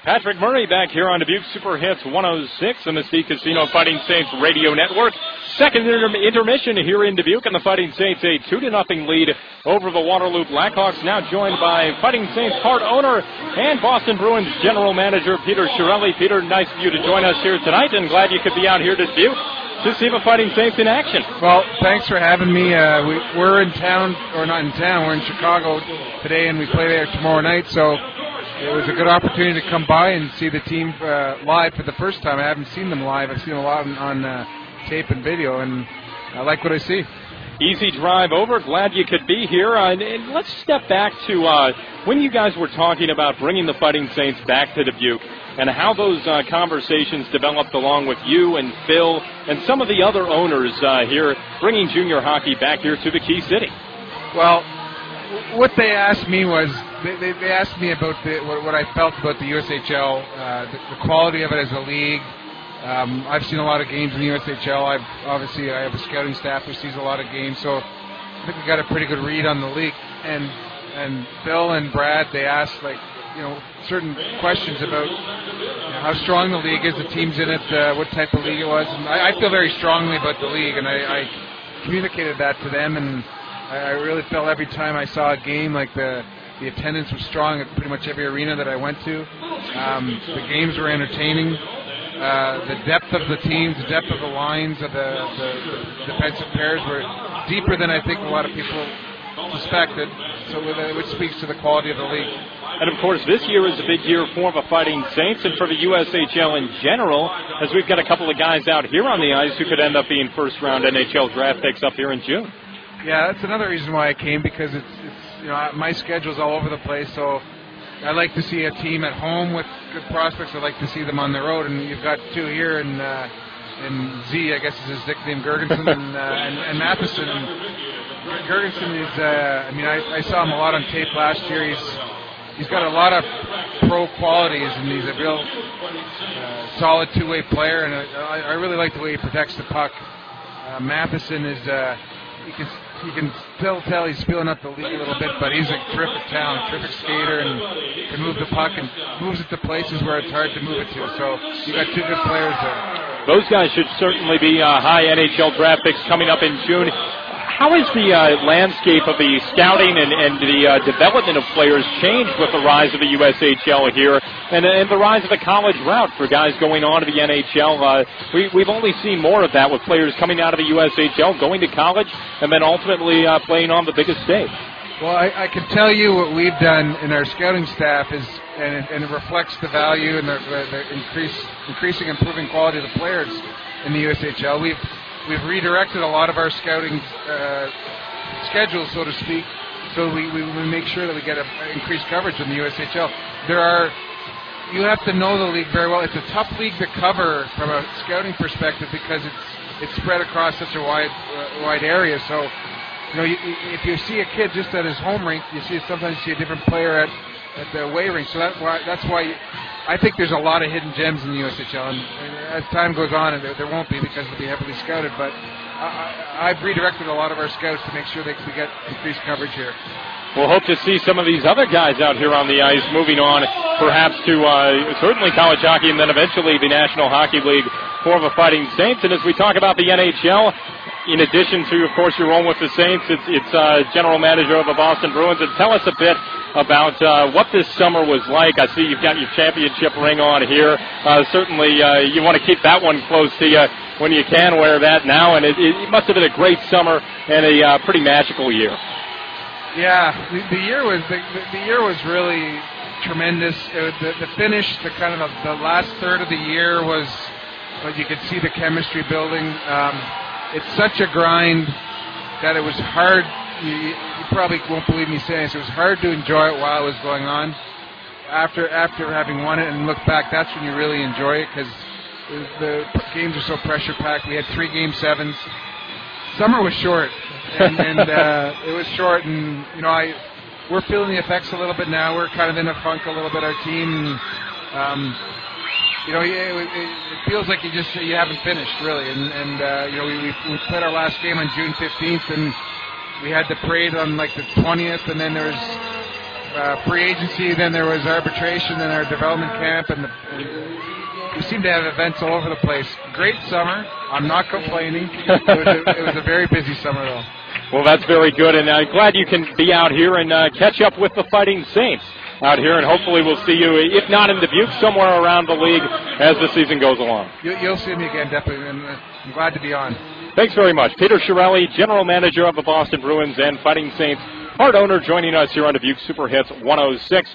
Patrick Murray back here on Dubuque Super Hits 106 on the Steve Casino Fighting Saints Radio Network. Second intermission here in Dubuque, and the Fighting Saints a 2-0 lead over the Waterloo Blackhawks. Now joined by Fighting Saints part owner and Boston Bruins general manager Peter Chiarelli. Peter, nice of you to join us here tonight, and glad you could be out here to Dubuque to see the Fighting Saints in action. Well, thanks for having me. We're in town, or not in town, we're in Chicago today, and we play there tomorrow night, so it was a good opportunity to come by and see the team live for the first time. I haven't seen them live. I've seen a lot on tape and video, and I like what I see. Easy drive over. Glad you could be here. And let's step back to when you guys were talking about bringing the Fighting Saints back to Dubuque and how those conversations developed along with you and Phil and some of the other owners here, bringing junior hockey back here to the Key City. Well, what they asked me was, they asked me about what I felt about the USHL, the quality of it as a league. I've seen a lot of games in the USHL. I have a scouting staff who sees a lot of games, so I think we got a pretty good read on the league. And Phil and Brad, they asked certain questions about how strong the league is, the teams in it, what type of league it was. And I feel very strongly about the league, and I communicated that to them, and I really felt every time I saw a game like the attendance was strong at pretty much every arena that I went to. The games were entertaining. The depth of the teams, the depth of the lines of the defensive pairs were deeper than I think a lot of people suspected, which speaks to the quality of the league. And, of course, this year is a big year for the Fighting Saints and for the USHL in general, as we've got a couple of guys out here on the ice who could end up being first-round NHL draft picks up here in June. Yeah, that's another reason why I came, because it's my schedule's all over the place, so I like to see a team at home with good prospects. I like to see them on the road, and you've got two here in Z, I guess is his nickname, Gergensen and Matheson. And Gergensen is, I saw him a lot on tape last year. He's got a lot of pro qualities, and he's a real solid two-way player, and I really like the way he protects the puck. Matheson is, you can still tell he's feeling up the league a little bit, but he's a terrific talent, terrific skater, and can move the puck and moves it to places where it's hard to move it to. So you got two good players there. Those guys should certainly be high NHL draft picks coming up in June. How has the landscape of the scouting and the development of players changed with the rise of the USHL here and the rise of the college route for guys going on to the NHL? We've only seen more of that with players coming out of the USHL, going to college, and then ultimately playing on the biggest stage. Well, I can tell you what we've done in our scouting staff is, and it reflects the value and the increasing, improving quality of the players in the USHL. We've redirected a lot of our scouting schedules, so to speak, so we make sure that we get increased coverage in the USHL. You have to know the league very well. It's a tough league to cover from a scouting perspective because it's spread across such a wide area. So, if you see a kid just at his home rink, sometimes you see a different player at the away rink. So that's why I think there's a lot of hidden gems in the USHL, and as time goes on, there won't be because they'll be heavily scouted, but I've redirected a lot of our scouts to make sure that we get increased coverage here. We'll hope to see some of these other guys out here on the ice moving on perhaps to certainly college hockey and then eventually the National Hockey League for the Fighting Saints. And as we talk about the NHL, in addition to, of course, your role with the Saints, it's general manager of the Boston Bruins. And tell us a bit about what this summer was like. I see you've got your championship ring on here. Certainly, you want to keep that one close to you when you can wear that now. And it must have been a great summer and a pretty magical year. Yeah, the year was really tremendous. The finish, the last third of the year was, you could see the chemistry building. It's such a grind that it was hard. You probably won't believe me saying this. It was hard to enjoy it while it was going on. After having won it and look back, that's when you really enjoy it because the games are so pressure packed. We had 3 Game 7s. Summer was short, and it was short, and we're feeling the effects a little bit now. We're kind of in a funk a little bit, our team. It feels like you haven't finished really, and we played our last game on June 15th, and we had the parade on like the 20th, and then there was free agency, then there was arbitration, then our development camp, and we seem to have events all over the place. Great summer. I'm not complaining. It was a very busy summer, though. Well, that's very good, and I'm glad you can be out here and catch up with the Fighting Saints out here, and hopefully we'll see you, if not in Dubuque, somewhere around the league as the season goes along. You'll see me again, definitely, and I'm glad to be on. Thanks very much. Peter Chiarelli, General Manager of the Boston Bruins and Fighting Saints, part owner, joining us here on Dubuque Super Hits 106.